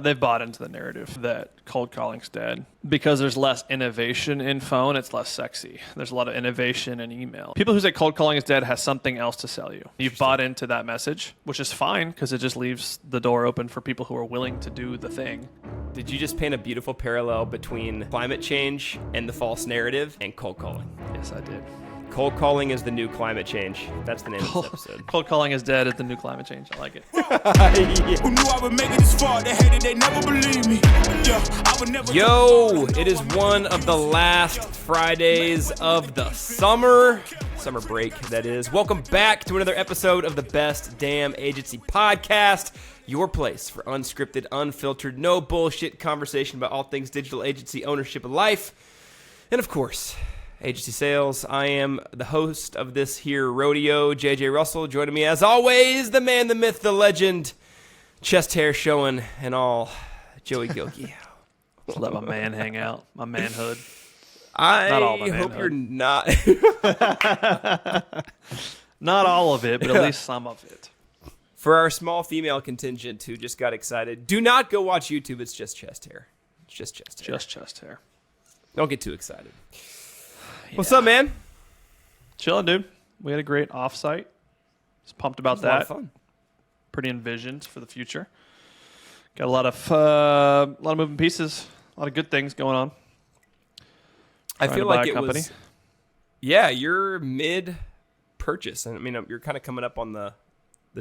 They've bought into the narrative that cold calling's dead because there's less innovation in phone. It's less sexy. There's a lot of innovation in email. People who say cold calling is dead has something else to sell you. You've bought into that message, which is fine because it just leaves the door open for people who are willing to do the thing. Did you just paint a beautiful parallel between climate change and the false narrative and cold calling? Yes, I did. Cold calling is the new climate change. That's the name of this episode. Cold calling is dead is the new climate change. I like it. Who knew I would make it this far? They hated, they never believed me. I would never. Yo, it is one of the last Fridays of the summer break, that is. Welcome back to another episode of the Best Damn Agency Podcast, your place for unscripted, unfiltered, no bullshit conversation about all things digital agency ownership and life. And of course, agency sales. I am the host of this here rodeo, JJ Russell. Joining me as always, the man, the myth, the legend, chest hair showing and all, Joey Gilkey. Just let my man hang out, my manhood. Not all my hope manhood. you're not. Not all of it, but at least some of it. For our small female contingent who just got excited, do not go watch YouTube. It's just chest hair. It's just chest hair. Just chest hair. Don't get too excited. What's up, man? Chilling, dude. We had a great offsite. Just pumped about that. A lot of fun. Pretty envisioned for the future. Got a lot of moving pieces, a lot of good things going on. I Trying feel to buy like a it company. was. Yeah, you're mid-purchase. I mean, you're kind of coming up on the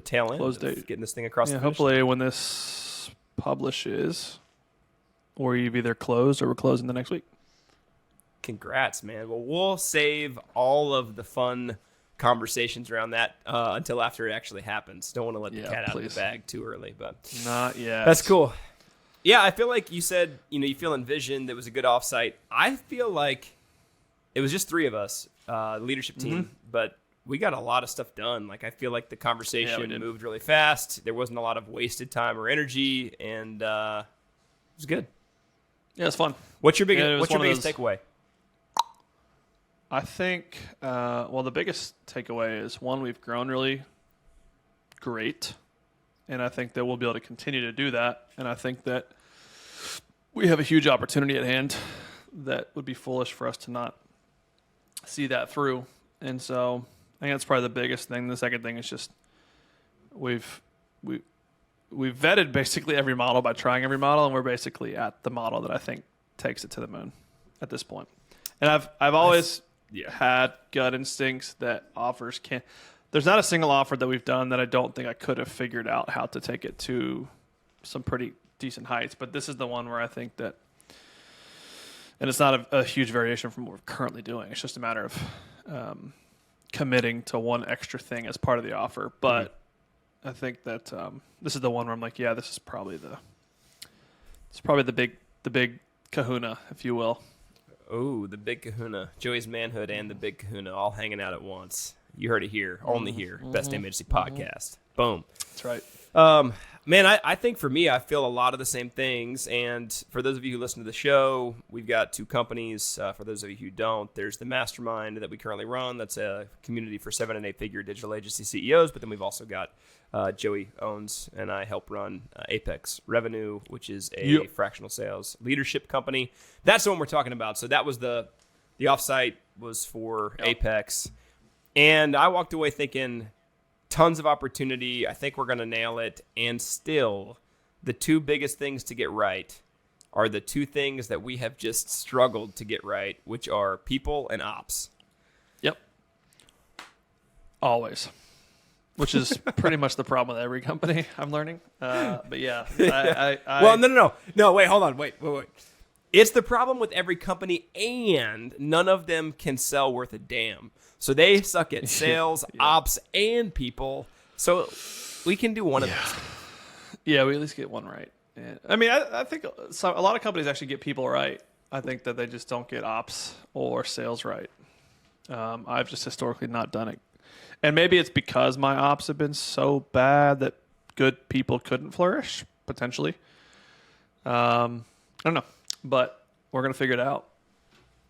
tail end Close of date. getting this thing across the finish hopefully when this publishes, or you've either closed or we're closing the next week. Congrats, man. Well, we'll save all of the fun conversations around that until after it actually happens. Don't want to let the cat out of the bag too early, but Not yet. that's cool. Yeah, I feel like you said, you feel envisioned. It was a good offsite. I feel like it was just three of us, the leadership team, but we got a lot of stuff done. Like, I feel like the conversation moved really fast. There wasn't a lot of wasted time or energy, and it was good. Yeah, it's fun. What's your Yeah, it was biggest one of those- takeaway? I think, the biggest takeaway is, one, we've grown really great, and I think that we'll be able to continue to do that, and I think that we have a huge opportunity at hand that would be foolish for us to not see that through, and so I think that's probably the biggest thing. The second thing is just we've vetted basically every model by trying every model, and we're basically at the model that I think takes it to the moon at this point. And I've always had gut instincts that offers can't. There's not a single offer that we've done that I don't think I could have figured out how to take it to some pretty decent heights. But this is the one where I think that, and it's not a huge variation from what we're currently doing. It's just a matter of committing to one extra thing as part of the offer. But I think that this is the one where I'm like, yeah, this is probably the big kahuna, if you will. Oh, the big kahuna. Joey's manhood and the big kahuna all hanging out at once. You heard it here. Only here. Best Damn Agency Podcast. Boom. That's right. Man, I think for me, I feel a lot of the same things. And for those of you who listen to the show, we've got two companies. For those of you who don't, there's the Mastermind that we currently run. That's a community for 7- and 8-figure digital agency CEOs. But then we've also got Joey owns and I help run Apex Revenue, which is a fractional sales leadership company. That's the one we're talking about. So that was the offsite was for Apex. And I walked away thinking tons of opportunity. I think we're going to nail it. And still, the two biggest things to get right are the two things that we have just struggled to get right, which are people and ops. Yep. Always. Which is pretty much the problem with every company, I'm learning. But yeah. Well, no. Wait, hold on. Wait. It's the problem with every company, and none of them can sell worth a damn. So they suck at sales, ops, and people. So we can do one of those. Yeah, we at least get one right. Yeah. I mean, I think a lot of companies actually get people right. I think that they just don't get ops or sales right. I've just historically not done it. And maybe it's because my ops have been so bad that good people couldn't flourish, potentially. I don't know. But we're going to figure it out.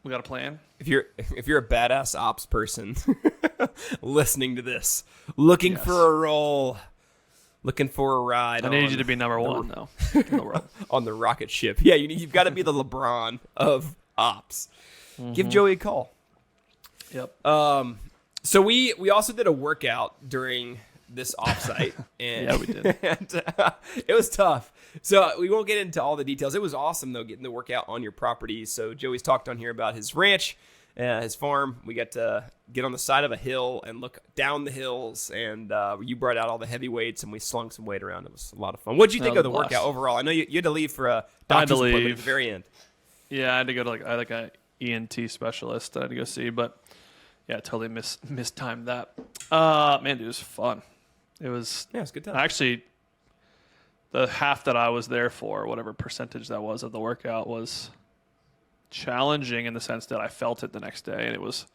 We got a plan. If you're a badass ops person listening to this, looking for a role, Looking for a ride. I need you to be number one, though, in the world. On the rocket ship. Yeah, you've got to be the LeBron of ops. Give Joey a call. Yep. So we also did a workout during this offsite. And Yeah, we did. And, it was tough. So we won't get into all the details. It was awesome, though, getting the workout on your property. So Joey's talked on here about his ranch, his farm. We got to get on the side of a hill and look down the hills. And you brought out all the heavy weights, and we slung some weight around. It was a lot of fun. What did you think of the workout overall? I know you had to leave for a doctor's appointment at the very end. Yeah, I had to go to I had a ENT specialist that I had to go see, but yeah, I totally mistimed that. Man, dude, it was fun. It was a good time. Actually, the half that I was there for, whatever percentage that was of the workout, was challenging in the sense that I felt it the next day, and it was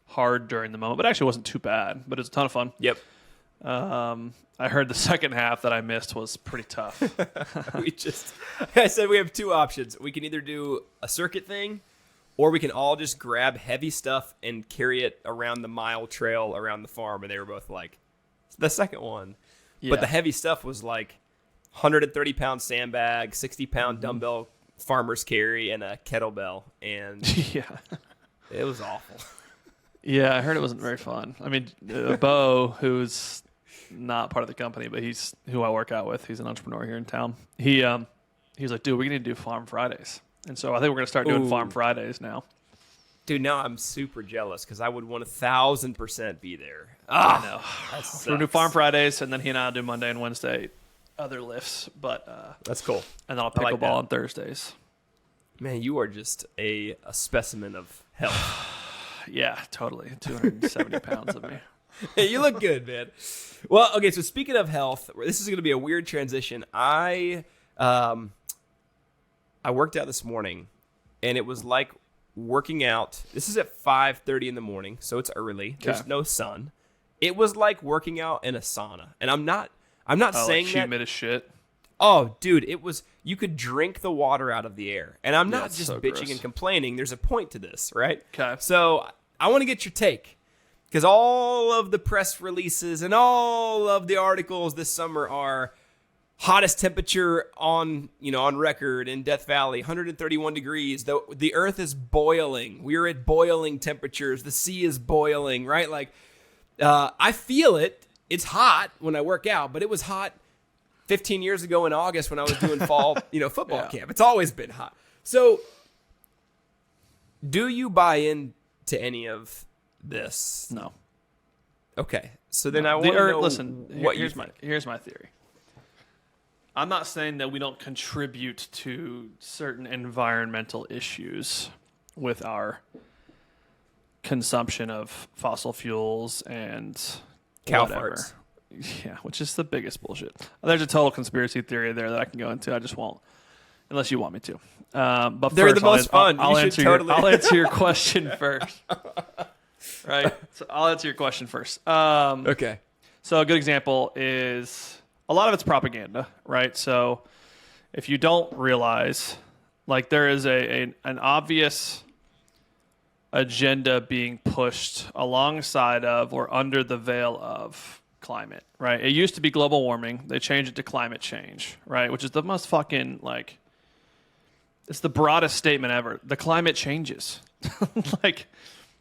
hard during the moment, but actually wasn't too bad. But it was a ton of fun. Yep. I heard the second half that I missed was pretty tough. I said we have two options. We can either do a circuit thing, or we can all just grab heavy stuff and carry it around the mile trail around the farm. And they were both like, the second one. Yeah. But the heavy stuff was like 130-pound sandbag, 60-pound dumbbell farmer's carry, and a kettlebell. And yeah, it was awful. Yeah, I heard it wasn't very fun. I mean, Bo, who's not part of the company, but he's who I work out with. He's an entrepreneur here in town. He's like, dude, we need to do Farm Fridays. And so I think we're going to start doing Farm Fridays now. Dude, now I'm super jealous because I would 1,000% be there. I know. We're going to do Farm Fridays, and then he and I will do Monday and Wednesday other lifts. But that's cool. And then I'll pickleball on Thursdays. Man, you are just a specimen of health. Yeah, totally. 270 pounds of me. Hey, you look good, man. Well, okay, so speaking of health, this is going to be a weird transition. I worked out this morning, and it was like working out. This is at 5:30 in the morning, so it's early. There's no sun. It was like working out in a sauna, and I'm not saying like that humid as shit. Oh, dude, it was. You could drink the water out of the air, and I'm not just so bitching gross. and complaining. There's a point to this, right? Okay. So I want to get your take, because all of the press releases and all of the articles this summer are hottest temperature on record in Death Valley, 131 degrees. The earth is boiling. We're at boiling temperatures. The sea is boiling, right? Like, I feel it. It's hot when I work out, but it was hot 15 years ago in August when I was doing fall, football camp. It's always been hot. So, do you buy into any of this? No. Okay. So then I want to know what here's my theory. I'm not saying that we don't contribute to certain environmental issues with our consumption of fossil fuels and cow whatever. farts. Yeah, which is the biggest bullshit. There's a total conspiracy theory there that I can go into. I just won't, unless you want me to. But they're first, the most fun. I'll answer your question first. Right. So I'll answer your question first. Okay. So a good example is a lot of it's propaganda, right? So if you don't realize, like, there is an obvious agenda being pushed alongside of or under the veil of climate, right? It used to be global warming. They changed it to climate change, right? Which is the most fucking, like, it's the broadest statement ever. The climate changes. Like,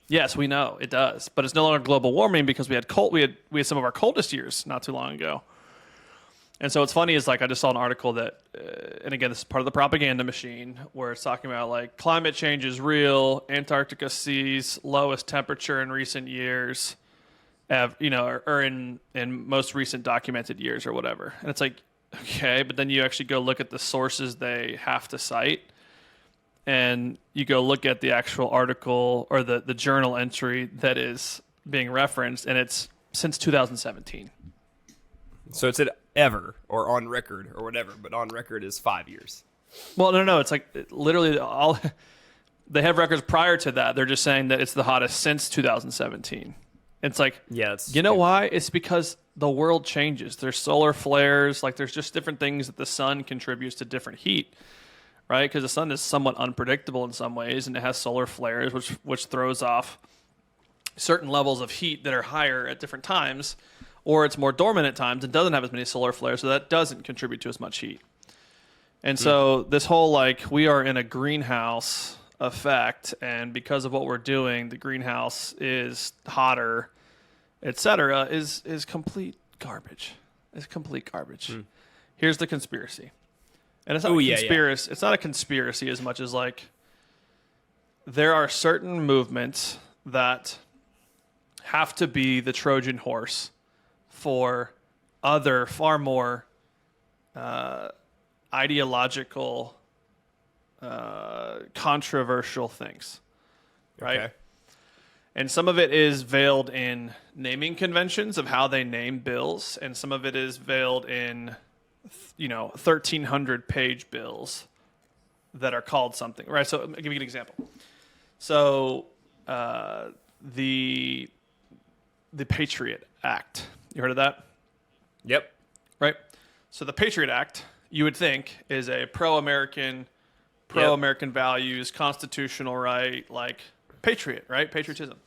yes, we know it does, but it's no longer global warming because we had some of our coldest years not too long ago. And so what's funny is, like, I just saw an article that, and again, this is part of the propaganda machine, where it's talking about, like, climate change is real, Antarctica sees lowest temperature in recent years, or in most recent documented years or whatever. And it's like, okay, but then you actually go look at the sources they have to cite, and you go look at the actual article or the journal entry that is being referenced, and it's since 2017. So it's at ever or on record or whatever, but on record is 5 years. Well, no. It's like literally all they have records prior to that. They're just saying that it's the hottest since 2017. It's like, why? It's because the world changes. There's solar flares. Like, there's just different things that the sun contributes to different heat, right? Because the sun is somewhat unpredictable in some ways, and it has solar flares, which throws off certain levels of heat that are higher at different times. or it's more dormant at times and doesn't have as many solar flares, so that doesn't contribute to as much heat. And so this whole like we are in a greenhouse effect, and because of what we're doing, the greenhouse is hotter, etc., is complete garbage. It's complete garbage. Here's the conspiracy, and it's not a conspiracy. It's not a conspiracy as much as like there are certain movements that have to be the Trojan horse for other far more ideological, controversial things, right? Okay. And some of it is veiled in naming conventions of how they name bills, and some of it is veiled in, 1,300-page bills that are called something, right? So I'll give you an example. So the Patriot Act, you heard of that? Yep. Right? So the Patriot Act, you would think, is a pro-American values, constitutional right, like patriot, right? Patriotism.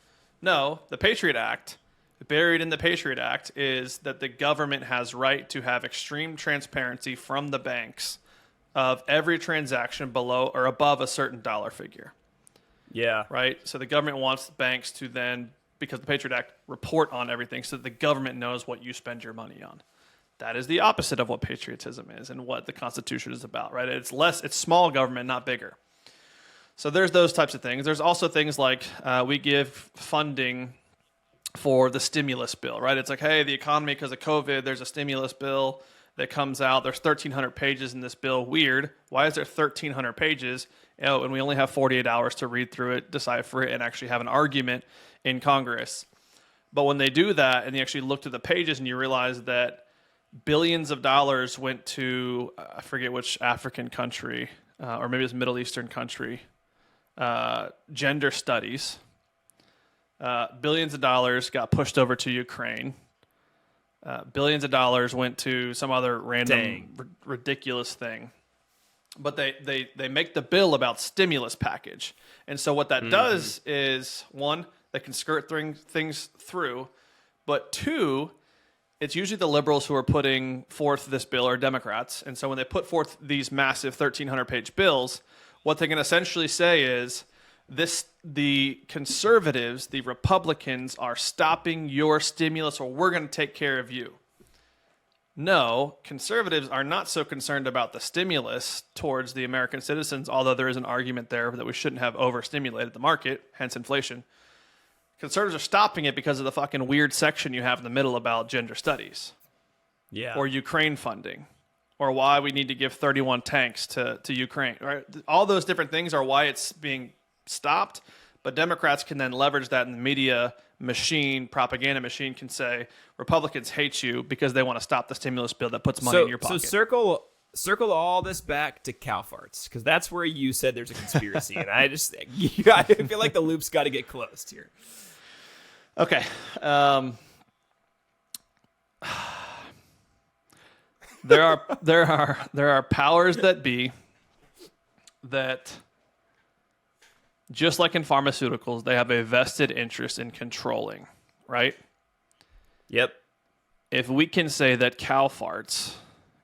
No, the Patriot Act, buried in the Patriot Act, is that the government has right to have extreme transparency from the banks of every transaction below or above a certain dollar figure. Yeah. Right? So the government wants banks to then, because the Patriot Act, report on everything so that the government knows what you spend your money on. That is the opposite of what patriotism is and what the Constitution is about, right? It's small government, not bigger. So there's those types of things. There's also things like we give funding for the stimulus bill, right? It's like, hey, the economy, because of COVID, there's a stimulus bill that comes out. There's 1,300 pages in this bill. Weird. Why is there 1,300 pages? Oh, and we only have 48 hours to read through it, decipher it, and actually have an argument in Congress. But when they do that and you actually look to the pages and you realize that billions of dollars went to, I forget which African country, or maybe it's Middle Eastern country, gender studies. Billions of dollars got pushed over to Ukraine. Billions of dollars went to some other random ridiculous thing. But they make the bill about stimulus package. And so what that does is, one, they can skirt things through. But two, it's usually the liberals who are putting forth this bill, or Democrats. And so when they put forth these massive 1,300-page bills, what they can essentially say is, the conservatives, the Republicans, are stopping your stimulus, or we're going to take care of you. No, conservatives are not so concerned about the stimulus towards the American citizens, although there is an argument there that we shouldn't have overstimulated the market, hence inflation. Conservatives are stopping it because of the fucking weird section you have in the middle about gender studies. Yeah. Or Ukraine funding. Or why we need to give 31 tanks to Ukraine. Right? All those different things are why it's being stopped, but Democrats can then leverage that in the media machine, propaganda machine can say, Republicans hate you because they want to stop the stimulus bill that puts money in your pocket. So circle all this back to cow farts, because that's where you said there's a conspiracy, and I feel like the loop's got to get closed here. Okay. There are powers that be that, just like in pharmaceuticals, they have a vested interest in controlling, right? Yep. If we can say that cow farts,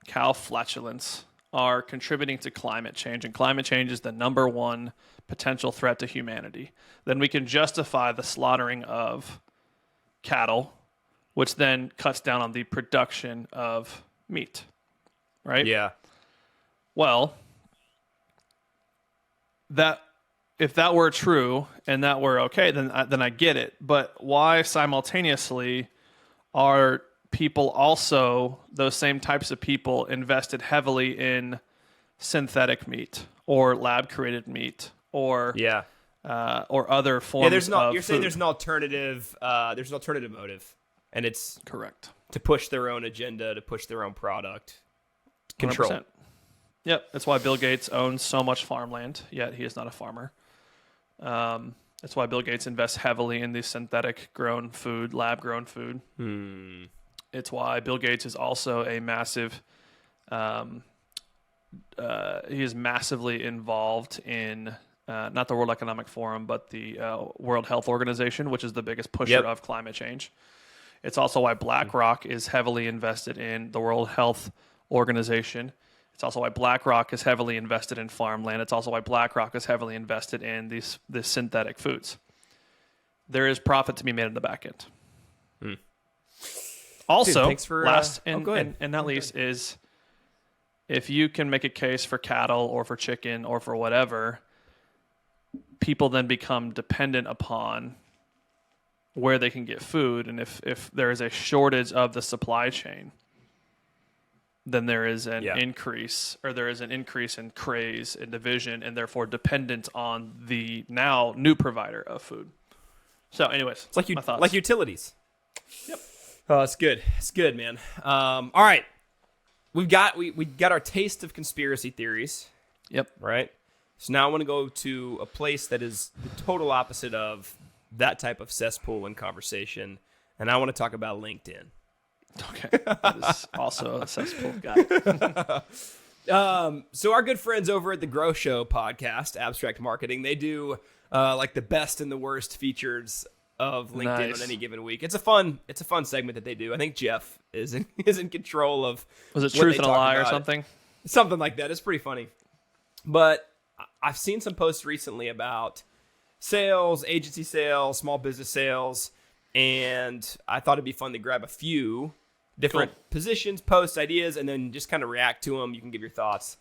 cow flatulence, are contributing to climate change, and climate change is the number one potential threat to humanity, then we can justify the slaughtering of cattle, which then cuts down on the production of meat, right? Yeah. Well, if that were true and that were okay, then I get it. But why simultaneously are people also, those same types of people, invested heavily in synthetic meat or lab-created meat or other forms of you're saying food? there's an alternative motive, and it's Correct. to push their own agenda, to push their own product. Control. 100%. Yep, that's why Bill Gates owns so much farmland, yet he is not a farmer. That's why Bill Gates invests heavily in the synthetic grown food, lab grown food. It's why Bill Gates is also a massive, he is massively involved in, not the World Economic Forum, but the World Health Organization, which is the biggest pusher of climate change. It's also why BlackRock is heavily invested in the World Health Organization. It's also why BlackRock is heavily invested in farmland. It's also why BlackRock is heavily invested in these synthetic foods. There is profit to be made in the back end. Also, Dude, thanks for, last go ahead. and not least is if you can make a case for cattle or for chicken or for whatever, people then become dependent upon where they can get food. And if there is a shortage of the supply chain, then there is an increase, or there is an increase in craze and division, and therefore dependence on the now new provider of food. So, anyways, It's my thoughts. like utilities. Yep. Oh, it's good. It's good, man. All right. We got our taste of conspiracy theories. Yep. Right? So now I want to go to a place that is the total opposite of that type of cesspool and conversation, and I want to talk about LinkedIn. Okay. That is also a cesspool guy. So our good friends over at the Grow Show podcast, Abstract Marketing, they do like the best and the worst features of LinkedIn on any given week. It's a fun segment that they do. I think Jeff is in control of. Was it what Truth they and a talk Lie or about. something? Something like that. It's pretty funny. But I've seen some posts recently about sales, agency sales, small business sales, and I thought it'd be fun to grab a few different positions, posts, ideas, and then just kind of react to them. You can give your thoughts.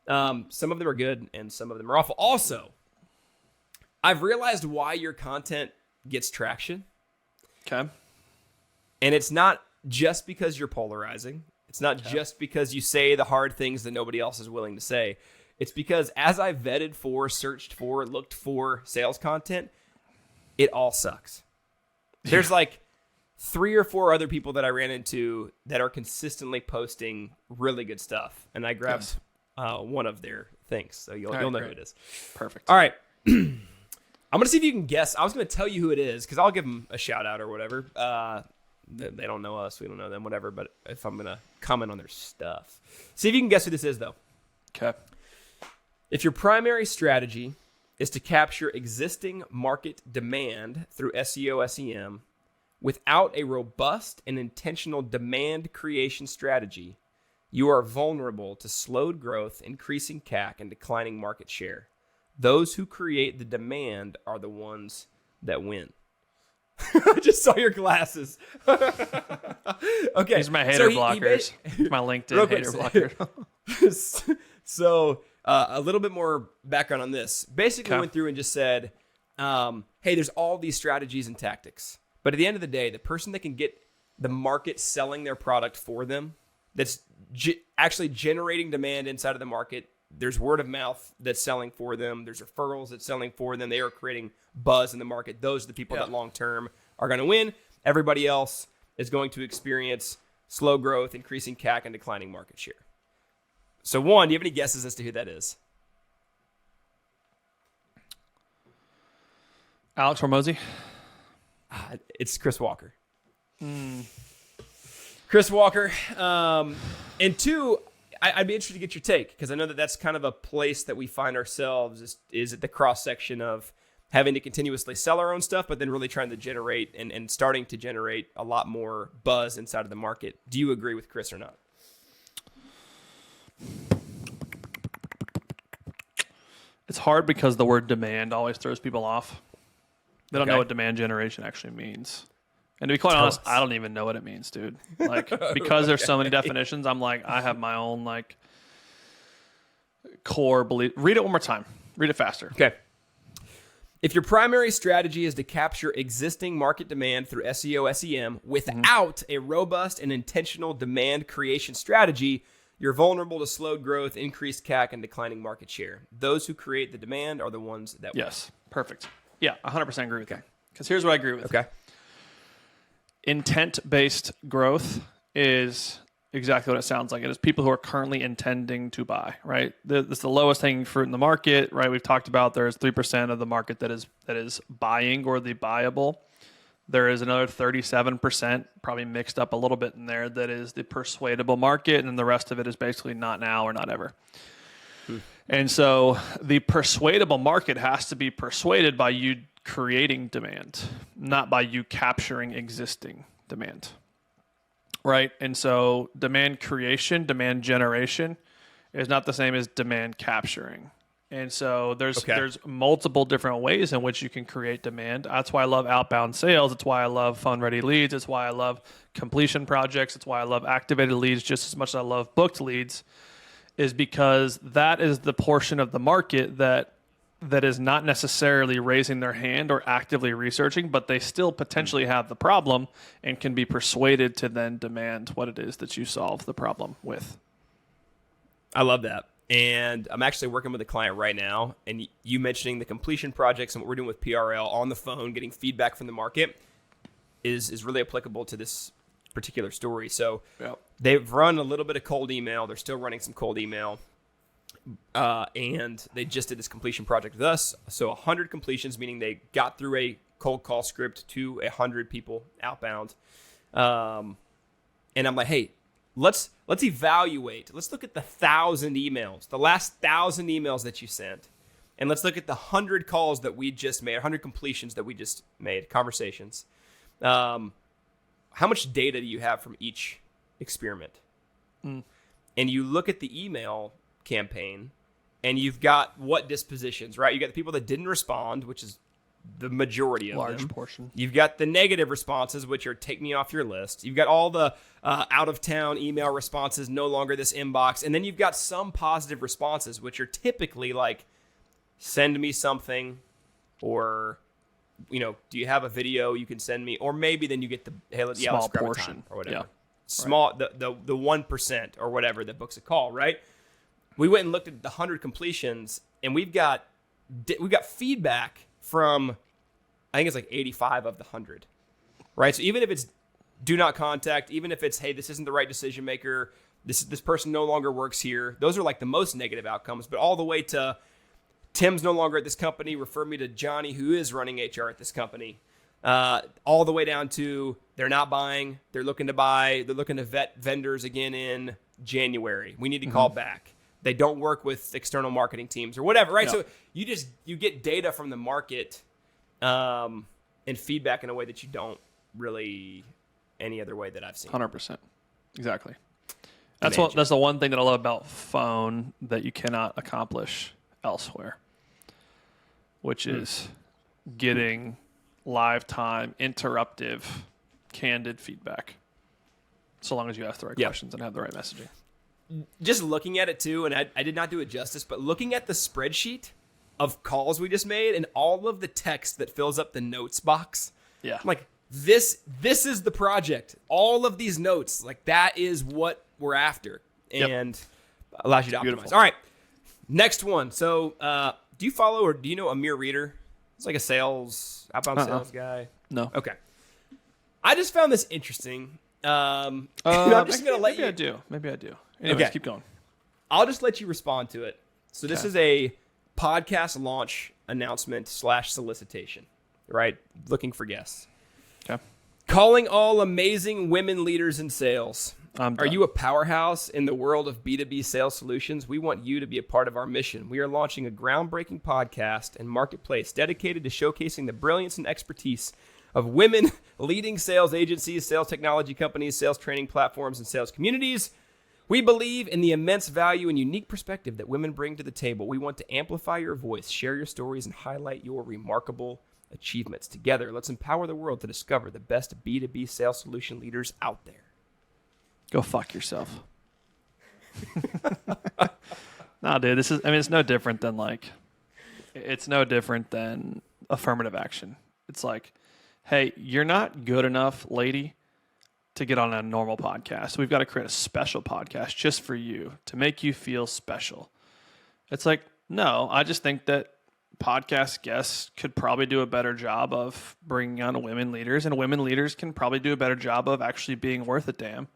Some of them are good, and some of them are awful. Also, I've realized why your content gets traction. Okay. And it's not just because you're polarizing. It's not just because you say the hard things that nobody else is willing to say. It's because as I vetted for, searched for, looked for sales content, it all sucks. There's like 3 or 4 other people that I ran into that are consistently posting really good stuff. And I grabbed one of their things. So you'll know great. who it is. Perfect. All right. I'm going to see if you can guess. I was going to tell you who it is because I'll give them a shout out or whatever. They don't know us. We don't know them, whatever. But if I'm going to comment on their stuff. See if you can guess who this is, though. Okay. If your primary strategy is to capture existing market demand through SEO, SEM, without a robust and intentional demand creation strategy, you are vulnerable to slowed growth, increasing CAC, and declining market share. Those who create the demand are the ones that win. I just saw your glasses. Okay. These are my hater he blockers. My LinkedIn hater blocker. So a little bit more background on this. Basically went through and just said, hey, there's all these strategies and tactics. But at the end of the day, the person that can get the market selling their product for them, that's actually generating demand inside of the market, there's word of mouth that's selling for them, there's referrals that's selling for them, they are creating buzz in the market. Those are the people that long-term are going to win. Everybody else is going to experience slow growth, increasing CAC, and declining market share. So, one, do you have any guesses as to who that is? Alex Hormozy. It's Chris Walker. Chris Walker. And 2, I'd be interested to get your take because I know that that's kind of a place that we find ourselves is at the cross section of having to continuously sell our own stuff, but then really trying to generate and starting to generate a lot more buzz inside of the market. Do you agree with Chris or not? It's hard because the word demand always throws people off. They don't know what demand generation actually means. And to be quite honest, I don't even know what it means, dude. Like, because there's so many definitions, I'm like, I have my own, like, core belief. Read it one more time. Read it faster. Okay. If your primary strategy is to capture existing market demand through SEO, SEM without a robust and intentional demand creation strategy, you're vulnerable to slowed growth, increased CAC, and declining market share. Those who create the demand are the ones that win. Yes. Perfect. Yeah, 100% agree with that. Because here's what I agree with. Okay. Intent-based growth is exactly what it sounds like. It is people who are currently intending to buy, right? It's the lowest hanging fruit in the market, right? We've talked about there's 3% of the market that is buying or the buyable. There is another 37%, probably mixed up a little bit in there, that is the persuadable market, and then the rest of it is basically not now or not ever. And so the persuadable market has to be persuaded by you creating demand, not by you capturing existing demand, right? And so demand creation, demand generation is not the same as demand capturing. And so there's multiple different ways in which you can create demand. That's why I love outbound sales. It's why I love phone-ready leads. It's why I love completion projects. It's why I love activated leads just as much as I love booked leads, is because that is the portion of the market that is not necessarily raising their hand or actively researching, but they still potentially have the problem and can be persuaded to then demand what it is that you solve the problem with. I love that. And I'm actually working with a client right now, and you mentioning the completion projects and what we're doing with PRL on the phone, getting feedback from the market is really applicable to this particular story. So they've run a little bit of cold email. They're still running some cold email. And they just did this completion project with us. So 100 completions, meaning they got through a cold call script to 100 people outbound. And I'm like, hey, let's evaluate. Let's look at the 1,000 emails, the last 1,000 emails that you sent. And let's look at the 100 calls that we just made, 100 completions that we just made, conversations. How much data do you have from each experiment? And you look at the email campaign, and you've got what dispositions, right? You got the people that didn't respond, which is the majority of large them. Portion. You've got the negative responses, which are take me off your list. You've got all the out of town email responses, no longer this inbox. And then you've got some positive responses, which are typically like, send me something, or, do you have a video you can send me? Or maybe then you get the, hey, let's grab portion a time or whatever. Yeah. Small, right. the 1% or whatever that books a call, right? We went and looked at the 100 completions, and we've got feedback from, I think it's like 85 of the 100, right? So even if it's do not contact, even if it's, hey, this isn't the right decision maker, this person no longer works here, those are like the most negative outcomes. But all the way to Tim's no longer at this company, refer me to Johnny, who is running HR at this company. All the way down to they're not buying, they're looking to buy, they're looking to vet vendors again in January. We need to call back. They don't work with external marketing teams or whatever, right? Yeah. So you get data from the market and feedback in a way that you don't really any other way that I've seen. 100%. Exactly. That's the one thing that I love about phone that you cannot accomplish elsewhere, which is getting live time, interruptive, candid feedback. So long as you ask the right questions and have the right messaging. Just looking at it too, and I did not do it justice, but looking at the spreadsheet of calls we just made and all of the text that fills up the notes box. Yeah. I'm like, this is the project. All of these notes, like that is what we're after. And allows you to optimize. Beautiful. All right. Next one. So do you follow or do you know Amir Reiter? It's like a outbound sales guy. No. Okay. I just found this interesting. I'm just going to let you. Maybe I do. Anyways, Okay. keep going. I'll just let you respond to it. So this is a podcast launch announcement / solicitation, right? Looking for guests. Okay. Calling all amazing women leaders in sales. I'm Are done. you a powerhouse in the world of B2B sales solutions? We want you to be a part of our mission. We are launching a groundbreaking podcast and marketplace dedicated to showcasing the brilliance and expertise of women leading sales agencies, sales technology companies, sales training platforms, and sales communities. We believe in the immense value and unique perspective that women bring to the table. We want to amplify your voice, share your stories, and highlight your remarkable achievements. Together, let's empower the world to discover the best B2B sales solution leaders out there. Go fuck yourself. No, dude, it's no different than affirmative action. It's like, hey, you're not good enough, lady, to get on a normal podcast. We've got to create a special podcast just for you to make you feel special. It's like, no, I just think that podcast guests could probably do a better job of bringing on women leaders, and women leaders can probably do a better job of actually being worth a damn.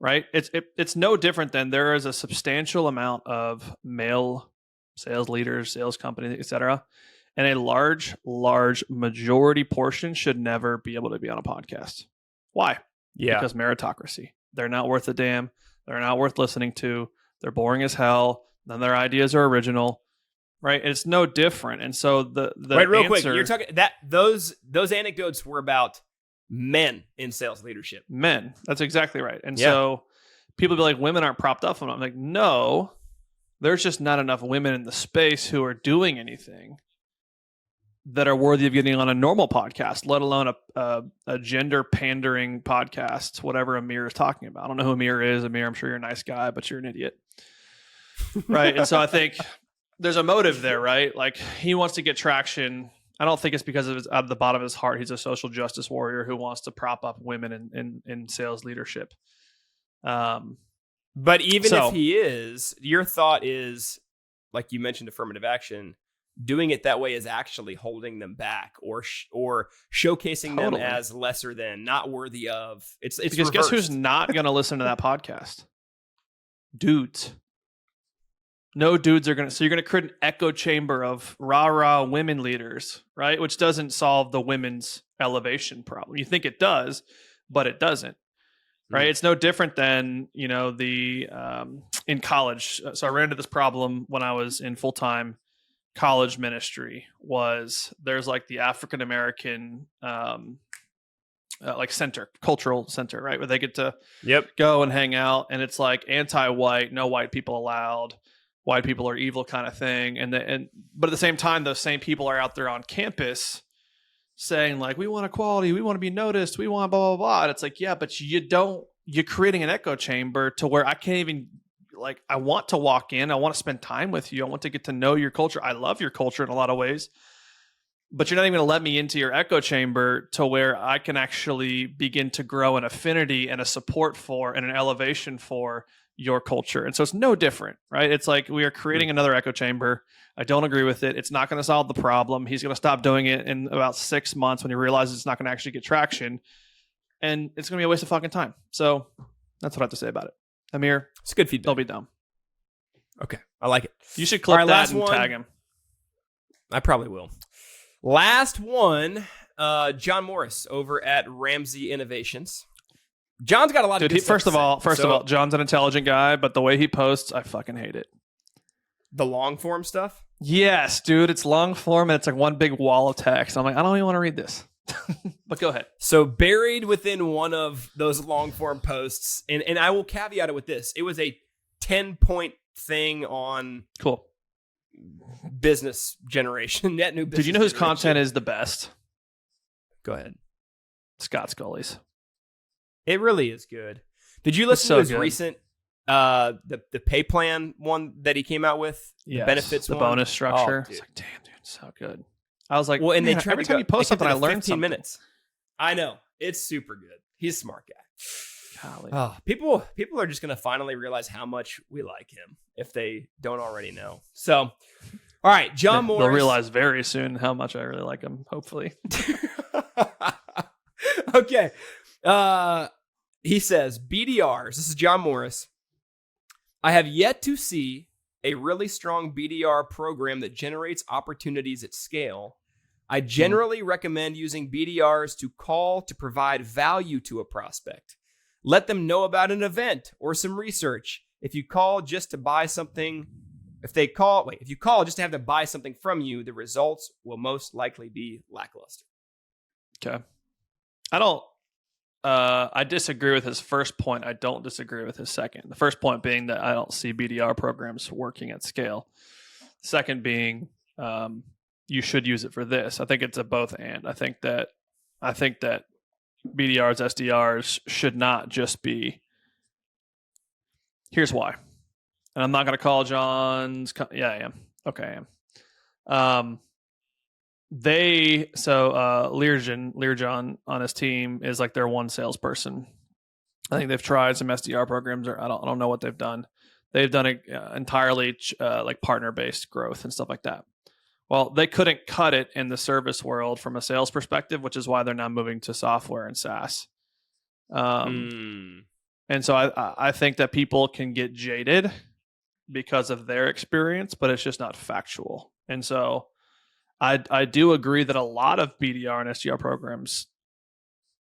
Right? It's no different than there is a substantial amount of male sales leaders, sales companies, etc., and a large majority portion should never be able to be on a podcast. Why? Yeah. Because meritocracy. They're not worth a damn. They're not worth listening to. They're boring as hell. None of their ideas are original. Right? It's no different. And so the Wait, real answer, quick, you're talking that those anecdotes were about men in sales leadership. Men. That's exactly right. And so people be like, women aren't propped up. And I'm like, no, there's just not enough women in the space who are doing anything that are worthy of getting on a normal podcast, let alone a gender pandering podcast, whatever Amir is talking about. I don't know who Amir is. Amir, I'm sure you're a nice guy, but you're an idiot. Right. And so I think there's a motive there, right? Like he wants to get traction. I don't think it's because of out of the bottom of his heart, he's a social justice warrior who wants to prop up women in sales leadership. But even if he is, your thought is, like you mentioned, affirmative action. Doing it that way is actually holding them back or showcasing them as lesser than, not worthy of. It's because reversed. Guess who's not going to listen to that podcast? Dudes. No dudes are going to. So you're going to create an echo chamber of rah-rah women leaders, right? Which doesn't solve the women's elevation problem. You think it does, but it doesn't, right? It's no different than, in college. So I ran into this problem when I was in full-time college ministry. Was there's like the African American like cultural center, right, where they get to go and hang out, and it's like anti-white, no white people allowed, white people are evil kind of thing, but at the same time, those same people are out there on campus saying like, we want equality, we want to be noticed, we want blah blah blah, and it's like, yeah, but you're creating an echo chamber to where I can't even. Like, I want to walk in. I want to spend time with you. I want to get to know your culture. I love your culture in a lot of ways. But you're not even going to let me into your echo chamber to where I can actually begin to grow an affinity and a support for and an elevation for your culture. And so it's no different, right? It's like we are creating another echo chamber. I don't agree with it. It's not going to solve the problem. He's going to stop doing it in about 6 months when he realizes it's not going to actually get traction. And it's going to be a waste of fucking time. So that's what I have to say about it. Amir, it's good feedback. Don't be dumb. Okay, I like it. You should clip that and tag him. I probably will. Last one, John Morris over at Ramsey Innovations. John's got a lot of good stuff. First of all, John's an intelligent guy, but the way he posts, I fucking hate it. The long form stuff? Yes, dude. It's long form and it's like one big wall of text. I'm like, I don't even want to read this. But go ahead. So buried within one of those long form posts, and I will caveat it with this. It was a 10-point thing on business generation, net new business. Did you know whose content is the best? Go ahead. Scott Scully's. It really is good. Did you listen to his recent the pay plan one that he came out with? Yes, the benefits the one? bonus structure. Oh, it's like, damn, dude, so good. I was like, well, and man, they tried every time you post something, I learned 15 minutes. I know. It's super good. He's a smart guy. Golly. Oh, people are just going to finally realize how much we like him if they don't already know. So, all right, John Morris. They'll realize very soon how much I really like him, hopefully. Okay. He says, BDRs, this is John Morris. I have yet to see a really strong BDR program that generates opportunities at scale. I generally recommend using BDRs to call to provide value to a prospect. Let them know about an event or some research. If you call just to buy something, if you call just to have them buy something from you, the results will most likely be lackluster. Okay. I disagree with his first point. I don't disagree with his second. The first point being that I don't see BDR programs working at scale. Second being, you should use it for this. I think it's a both and. I think that BDRs, SDRs should not just be. Here's why. And I'm not going to call John's. Yeah, I am. Okay, I am. Learjon on his team is like their one salesperson. I think they've tried some SDR programs, or I don't know what they've done. They've done it entirely like partner-based growth and stuff like that. Well, they couldn't cut it in the service world from a sales perspective, which is why they're now moving to software and SaaS. And so I think that people can get jaded because of their experience, but it's just not factual. And so I do agree that a lot of BDR and SDR programs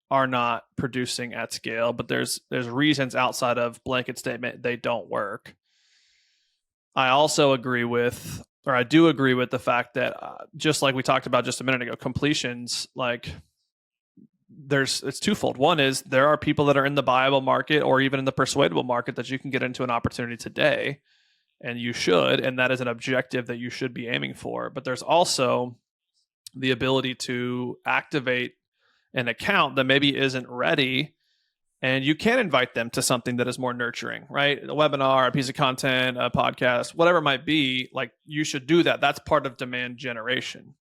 are not producing at scale, but there's reasons outside of blanket statement they don't work. I also agree with, or I do agree with the fact that just like we talked about just a minute ago, completions, like it's twofold. One is there are people that are in the buyable market or even in the persuadable market that you can get into an opportunity today, and you should, and that is an objective that you should be aiming for. But there's also the ability to activate an account that maybe isn't ready, and you can invite them to something that is more nurturing, right? A webinar, a piece of content, a podcast, whatever it might be. Like, you should do that. That's part of demand generation.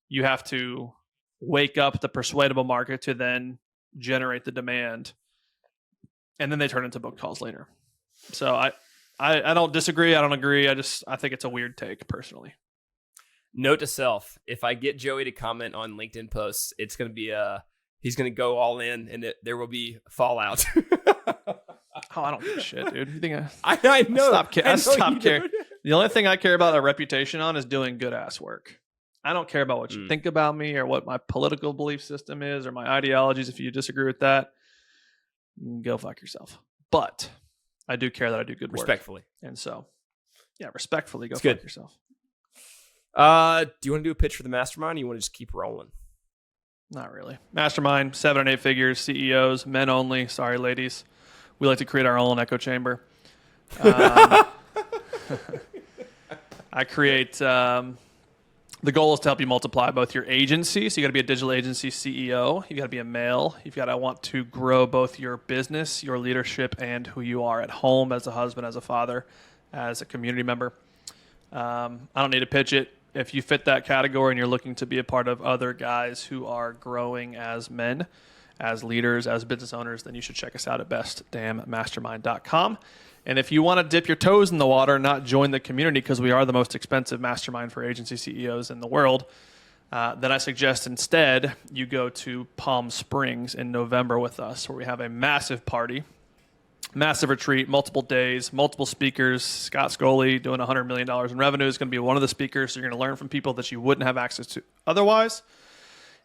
You have to wake up the persuadable market to then generate the demand, and then they turn into book calls later. So I don't disagree. I don't agree. I think it's a weird take personally. Note to self: if I get Joey to comment on LinkedIn posts, it's going to be he's going to go all in, and there will be fallout. Oh, I don't give a shit, dude. You think I know? I stop caring. The only thing I care about a reputation on is doing good ass work. I don't care about what you think about me or what my political belief system is or my ideologies. If you disagree with that, go fuck yourself. But I do care that I do good work. Respectfully. And so, yeah, respectfully, go fuck yourself. Do you want to do a pitch for the mastermind, or you want to just keep rolling? Not really. Mastermind, 7 and 8 figures, CEOs, men only. Sorry, ladies. We like to create our own echo chamber. I create... the goal is to help you multiply both your agency. So you got to be a digital agency CEO. You got to be a male. You've got to want to grow both your business, your leadership, and who you are at home as a husband, as a father, as a community member. I don't need to pitch it. If you fit that category and you're looking to be a part of other guys who are growing as men, as leaders, as business owners, then you should check us out at bestdamnmastermind.com. And if you want to dip your toes in the water, not join the community because we are the most expensive mastermind for agency CEOs in the world, then I suggest instead you go to Palm Springs in November with us, where we have a massive party, massive retreat, multiple days, multiple speakers. Scott Scully doing $100 million in revenue is going to be one of the speakers. So you're going to learn from people that you wouldn't have access to otherwise.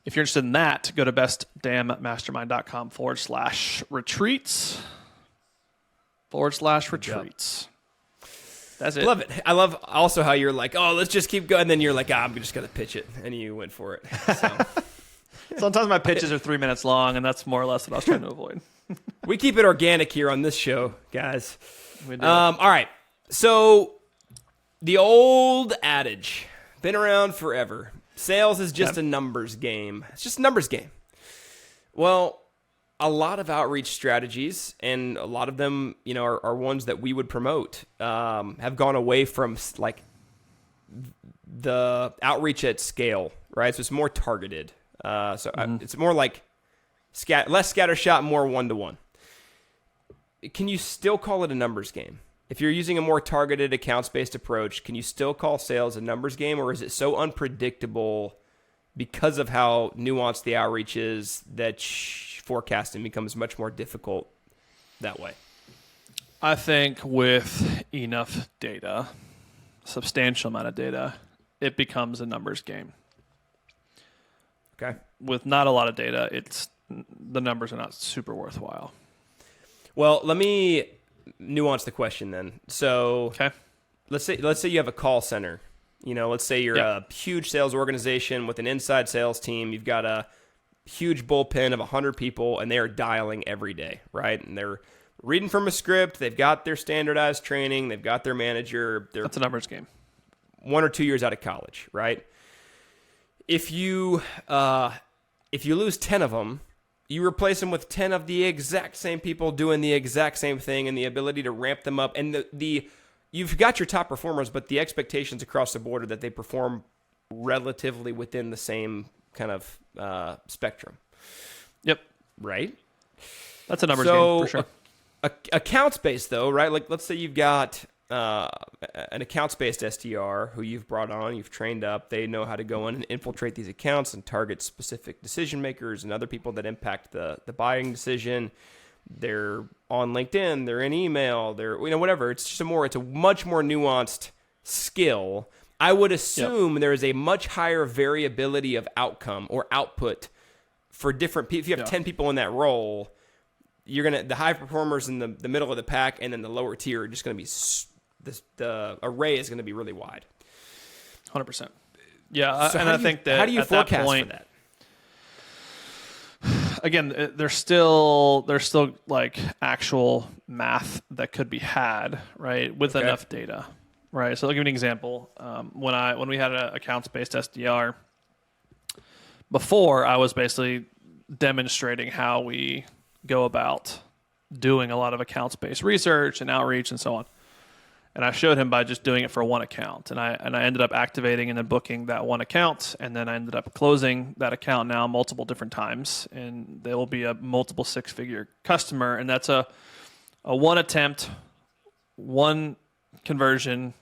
If you're interested in that, go to bestdamnmastermind.com/retreats. /retreats. That's it. Love it. I love also how you're like, oh, let's just keep going. And then you're like, I'm just going to pitch it. And you went for it. So. Sometimes my pitches are 3 minutes long, and that's more or less what I was trying to avoid. We keep it organic here on this show, guys. We do. All right. So the old adage, been around forever. Sales is just a numbers game. It's just a numbers game. Well, a lot of outreach strategies, and a lot of them, are ones that we would promote, have gone away from like the outreach at scale, right? So it's more targeted. It's more like less scattershot, more one-to-one. Can you still call it a numbers game? If you're using a more targeted accounts-based approach, can you still call sales a numbers game, or is it so unpredictable because of how nuanced the outreach is that forecasting becomes much more difficult that way? I think with enough data, substantial amount of data, it becomes a numbers game. Okay. With not a lot of data, the numbers are not super worthwhile. Well, let me nuance the question then. So, okay, let's say you have a call center. Let's say you're a huge sales organization with an inside sales team. You've got a huge bullpen of 100 people, and they are dialing every day, right? And they're reading from a script. They've got their standardized training. They've got their manager. That's a numbers game. 1 or 2 years out of college, right? If you lose 10 of them, you replace them with 10 of the exact same people doing the exact same thing, and the ability to ramp them up. And you've got your top performers, but the expectations across the board are that they perform relatively within the same kind of spectrum. Yep. Right? That's a numbers game for sure. Accounts-based, though, right? Like, let's say you've got an accounts-based SDR who you've brought on, you've trained up. They know how to go in and infiltrate these accounts and target specific decision makers and other people that impact the buying decision. They're on LinkedIn, they're in email, they're whatever. It's a much more nuanced skill. I would assume there is a much higher variability of outcome or output for different people. If you have 10 people in that role, the high performers in the middle of the pack, and then the lower tier are just going to be the array is going to be really wide. 100%. Yeah, so and I think that how do you at forecast that point, for that? again, there's still like actual math that could be had, right, with enough data, right? So I'll give you an example. When we had an accounts-based SDR, before I was basically demonstrating how we go about doing a lot of accounts-based research and outreach and so on. And I showed him by just doing it for one account. And I ended up activating and then booking that one account. And then I ended up closing that account now multiple different times. And there will be a multiple six-figure customer. And that's a one attempt, one conversion,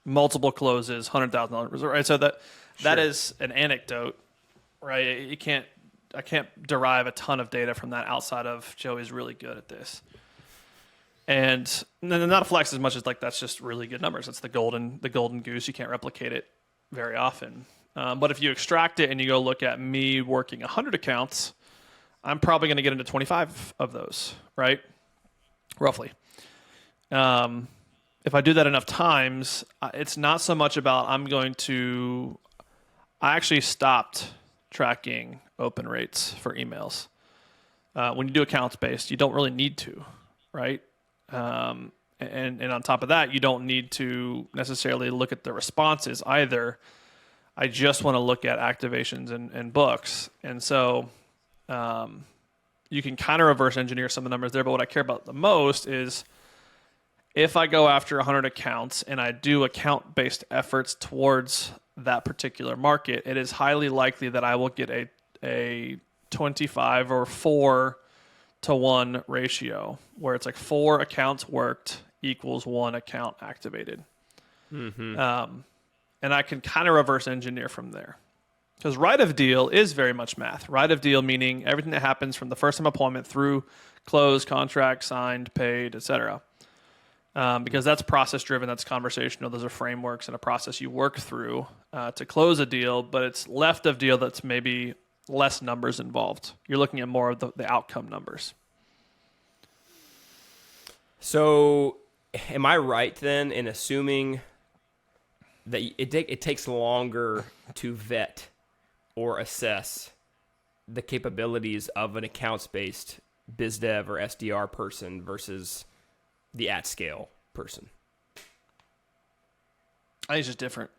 multiple closes, $100,000, right? So that is an anecdote, right? I can't derive a ton of data from that outside of Joey's really good at this. And then not a flex as much as like that's just really good numbers. That's the golden goose. You can't replicate it very often. But if you extract it and you go look at me working 100 accounts, I'm probably going to get into 25 of those, right? Roughly. If I do that enough times, it's not so much about I actually stopped tracking open rates for emails. When you do accounts based, you don't really need to, right? And on top of that, you don't need to necessarily look at the responses either. I just want to look at activations and books. And so you can kind of reverse engineer some of the numbers there. But what I care about the most is if I go after 100 accounts and I do account-based efforts towards that particular market, it is highly likely that I will get a 25 or 4-to-1 ratio, where it's like 4 accounts worked equals 1 account activated. Mm-hmm. And I can kind of reverse engineer from there. Because right of deal is very much math. Right of deal meaning everything that happens from the first time appointment through close, contract, signed, paid, etc. Because that's process driven, that's conversational. Those are frameworks and a process you work through to close a deal, but it's left of deal that's maybe less numbers involved. You're looking at more of the outcome numbers. So am I right then in assuming that it takes longer to vet or assess the capabilities of an accounts-based biz dev or SDR person versus the at-scale person? I think it's just different.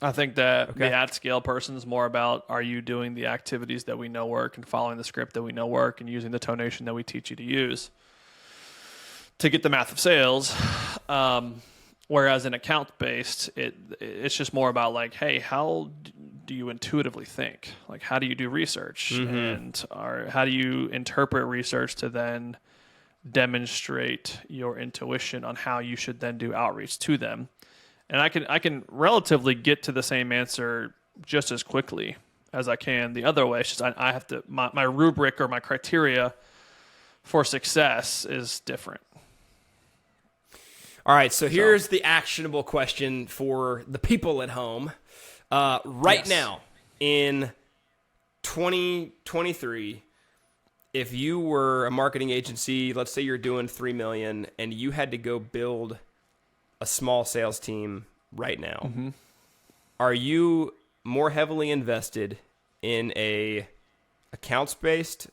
I think that the at-scale person is more about, are you doing the activities that we know work and following the script that we know work and using the tonation that we teach you to use to get the math of sales. Whereas in account-based, it's just more about like, hey, how do you intuitively think? Like, how do you do research? Mm-hmm. And how do you interpret research to then demonstrate your intuition on how you should then do outreach to them? And I can relatively get to the same answer just as quickly as I can the other way. It's just I have to my rubric or my criteria for success is different. All right, so here's the actionable question for the people at home. Right now, in 2023, if you were a marketing agency, let's say you're doing $3 million, and you had to go build a small sales team right now, mm-hmm. Are you more heavily invested in a accounts-based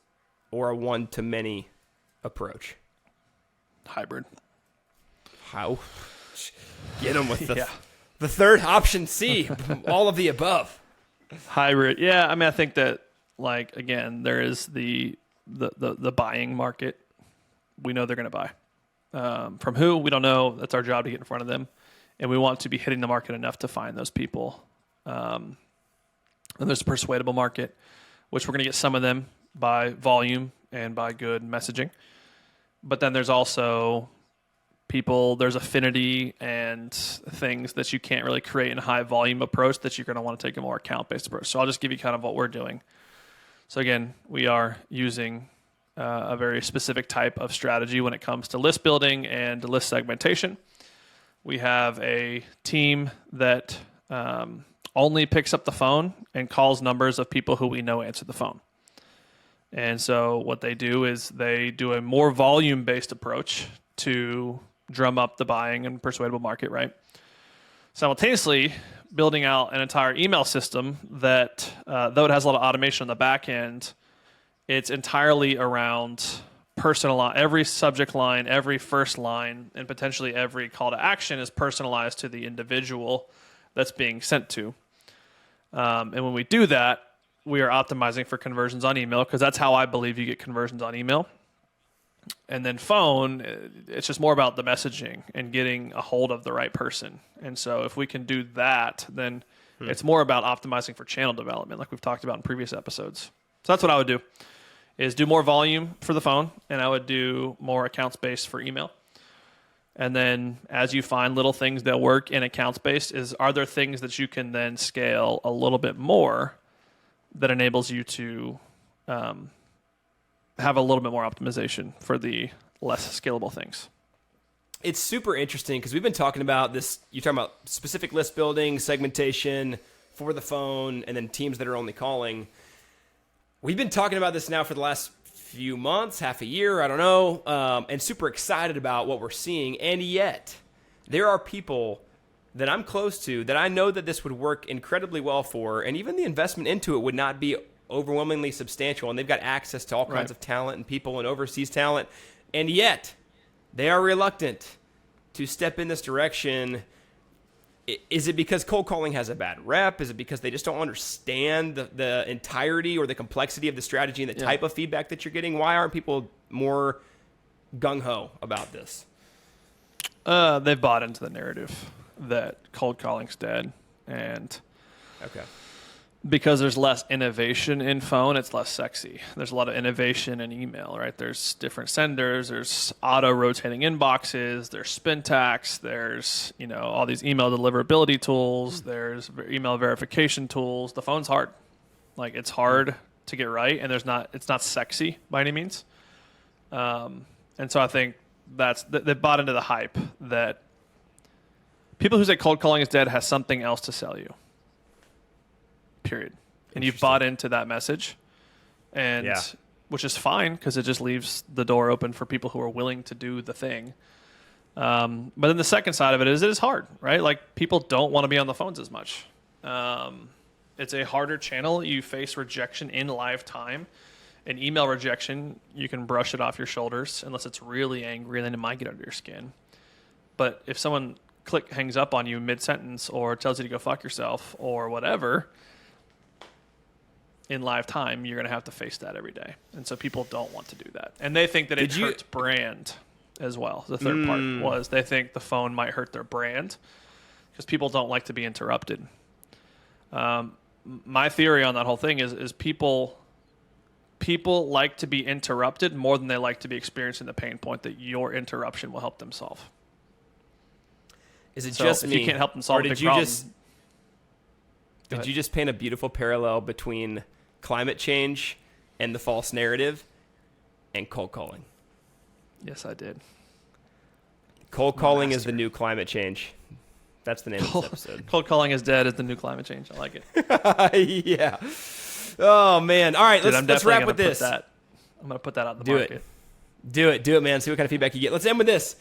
or a one-to-many approach? Hybrid. How? Get them with the third option C, all of the above. Hybrid. Yeah, I mean, I think that, like, again, there is the buying market. We know they're going to buy. From who? We don't know. That's our job to get in front of them. And we want to be hitting the market enough to find those people. And there's a persuadable market, which we're going to get some of them by volume and by good messaging. But then there's also people, there's affinity and things that you can't really create in a high volume approach that you're going to want to take a more account-based approach. So I'll just give you kind of what we're doing. So again, we are using a very specific type of strategy when it comes to list building and list segmentation. We have a team that only picks up the phone and calls numbers of people who we know answer the phone. And so what they do is they do a more volume-based approach to drum up the buying and persuadable market, right? Simultaneously, building out an entire email system that, though it has a lot of automation on the back end, it's entirely around every subject line, every first line, and potentially every call to action is personalized to the individual that's being sent to. And when we do that, we are optimizing for conversions on email, because that's how I believe you get conversions on email. And then phone, it's just more about the messaging and getting a hold of the right person. And so if we can do that, then it's more about optimizing for channel development, like we've talked about in previous episodes. So that's what I would do, is do more volume for the phone, and I would do more accounts-based for email. And then as you find little things that work in accounts-based, are there things that you can then scale a little bit more that enables you to have a little bit more optimization for the less scalable things? It's super interesting because we've been talking about this. You're talking about specific list building, segmentation for the phone, and then teams that are only calling. We've been talking about this now for the last few months, half a year, I don't know, and super excited about what we're seeing. And yet, there are people that I'm close to that I know that this would work incredibly well for, and even the investment into it would not be overwhelmingly substantial, and they've got access to all kinds of talent and people and overseas talent, and yet they are reluctant to step in this direction. Is it because cold calling has a bad rep? Is it because they just don't understand the entirety or the complexity of the strategy and the type of feedback that you're getting? Why aren't people more gung-ho about this? They've bought into the narrative that cold calling's dead, and because there's less innovation in phone, it's less sexy. There's a lot of innovation in email, right? There's different senders, there's auto-rotating inboxes, there's spin tax, there's, all these email deliverability tools, there's email verification tools. The phone's hard. Like, it's hard to get right, and it's not sexy by any means. And so I think they bought into the hype that people who say cold calling is dead has something else to sell you. Period. And you've bought into that message, and which is fine, because it just leaves the door open for people who are willing to do the thing. But then the second side of it is hard, right? Like, people don't want to be on the phones as much. It's a harder channel. You face rejection in live time. An email rejection, you can brush it off your shoulders unless it's really angry, and then it might get under your skin. But if someone hangs up on you mid-sentence or tells you to go fuck yourself or whatever, in live time, you're going to have to face that every day. And so people don't want to do that. And they think that it hurts brand as well. The third part was they think the phone might hurt their brand because people don't like to be interrupted. My theory on that whole thing is people like to be interrupted more than they like to be experiencing the pain point that your interruption will help them solve. Is it so just if me? you can't help them solve a big problem, did you just paint a beautiful parallel between climate change and the false narrative and cold calling? Yes, I did. Cold calling is the new climate change. That's the name of this episode. Cold calling is dead is the new climate change. I like it. Yeah. Oh, man. All right, Dude, let's wrap with this. I'm going to put that out in the market. Do it, man. See what kind of feedback you get. Let's end with this.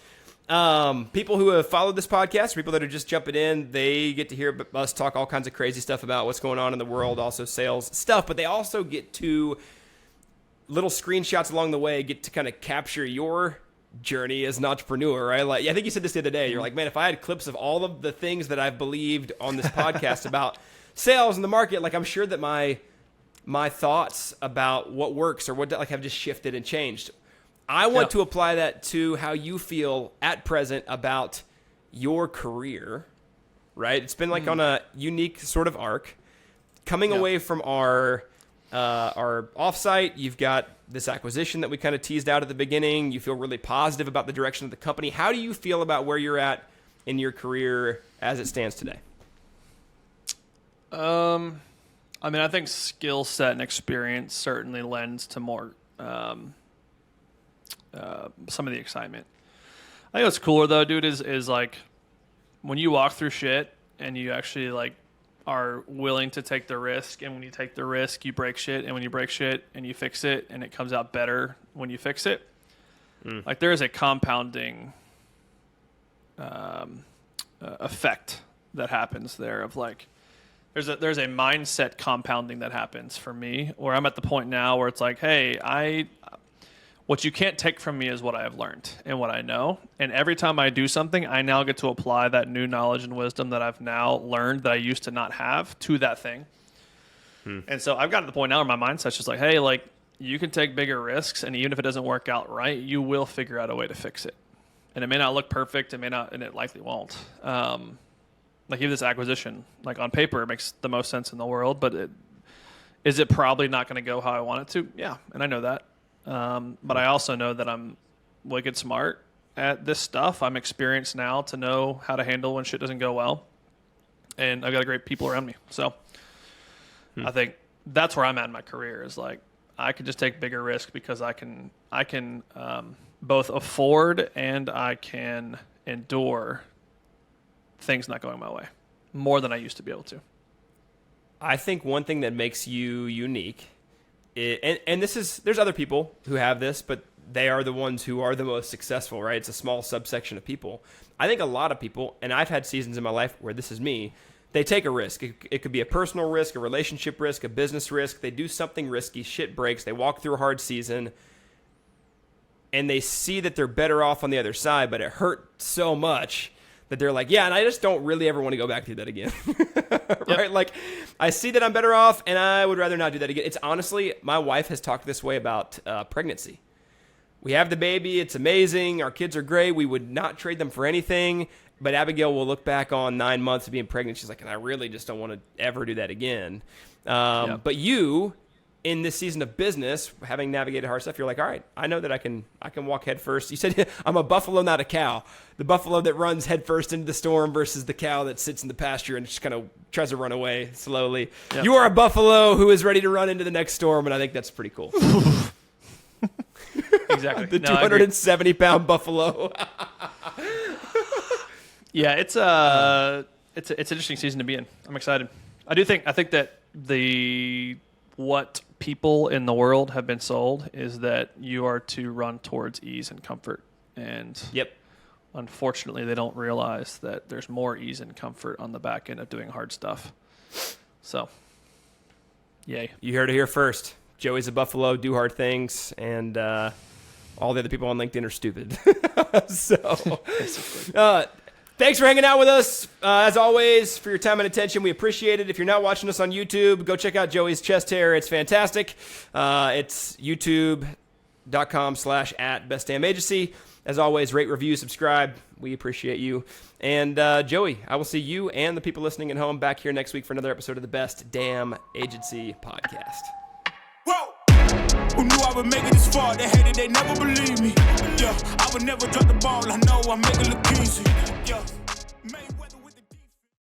People who have followed this podcast, people that are just jumping in, they get to hear us talk all kinds of crazy stuff about what's going on in the world, also sales stuff, but they also get to little screenshots along the way, get to kind of capture your journey as an entrepreneur, right? Like, I think you said this the other day. You're like, man, if I had clips of all of the things that I've believed on this podcast about sales and the market, like, I'm sure that my thoughts about what works or what have just shifted and changed. I want to apply that to how you feel at present about your career, right? It's been like on a unique sort of arc. Coming away from our offsite, you've got this acquisition that we kind of teased out at the beginning. You feel really positive about the direction of the company. How do you feel about where you're at in your career as it stands today? I think skill set and experience certainly lends to more some of the excitement. I think what's cooler though, dude, is like when you walk through shit and you actually like are willing to take the risk, and when you take the risk, you break shit, and when you break shit and you fix it, and it comes out better when you fix it. Like, there is a compounding effect that happens there of like there's a mindset compounding that happens for me where I'm at the point now where it's like, hey, what you can't take from me is what I have learned and what I know. And every time I do something, I now get to apply that new knowledge and wisdom that I've now learned that I used to not have to that thing. And so I've gotten to the point now where my mindset's just like, hey, like, you can take bigger risks, and even if it doesn't work out right, you will figure out a way to fix it. And it may not look perfect, it may not, and it likely won't. Like even this acquisition, like on paper, it makes the most sense in the world, but is it probably not going to go how I want it to? Yeah, and I know that. But I also know that I'm wicked smart at this stuff. I'm experienced now to know how to handle when shit doesn't go well, and I've got great people around me. So I think that's where I'm at in my career. Is like I can just take bigger risk because I can both afford and I can endure things not going my way more than I used to be able to. I think one thing that makes you unique, and there's other people who have this, but they are the ones who are the most successful, right? It's a small subsection of people. I think a lot of people, and I've had seasons in my life where this is me, they take a risk. It could be a personal risk, a relationship risk, a business risk. They do something risky, shit breaks, they walk through a hard season, and they see that they're better off on the other side, but it hurt so much that they're like, yeah, and I just don't really ever want to go back through that again. Right? Yep. Like, I see that I'm better off, and I would rather not do that again. It's honestly, my wife has talked this way about pregnancy. We have the baby. It's amazing. Our kids are great. We would not trade them for anything. But Abigail will look back on 9 months of being pregnant. She's like, and I really just don't want to ever do that again. Yep. But you, in this season of business, having navigated hard stuff, you're like, all right, I know that I can walk head first. You said I'm a buffalo, not a cow. The buffalo that runs head first into the storm versus the cow that sits in the pasture and just kind of tries to run away slowly. Yep. You are a buffalo who is ready to run into the next storm, and I think that's pretty cool. Exactly. The 270-pound buffalo. Yeah, it's an interesting season to be in. I'm excited. I think that what people in the world have been sold is that you are to run towards ease and comfort. And unfortunately, they don't realize that there's more ease and comfort on the back end of doing hard stuff. So, yay. You heard it here first. Joey's a buffalo, do hard things, and all the other people on LinkedIn are stupid. So, thanks for hanging out with us. As always, for your time and attention, we appreciate it. If you're not watching us on YouTube, go check out Joey's chest hair. It's fantastic. It's youtube.com/@bestdamnagency. As always, rate, review, subscribe. We appreciate you. And Joey, I will see you and the people listening at home back here next week for another episode of the Best Damn Agency podcast. Whoa! Who knew I would make it this far? They hated, they never believe me. Yeah, I would never drop the ball. I know I make it look easy. Yeah.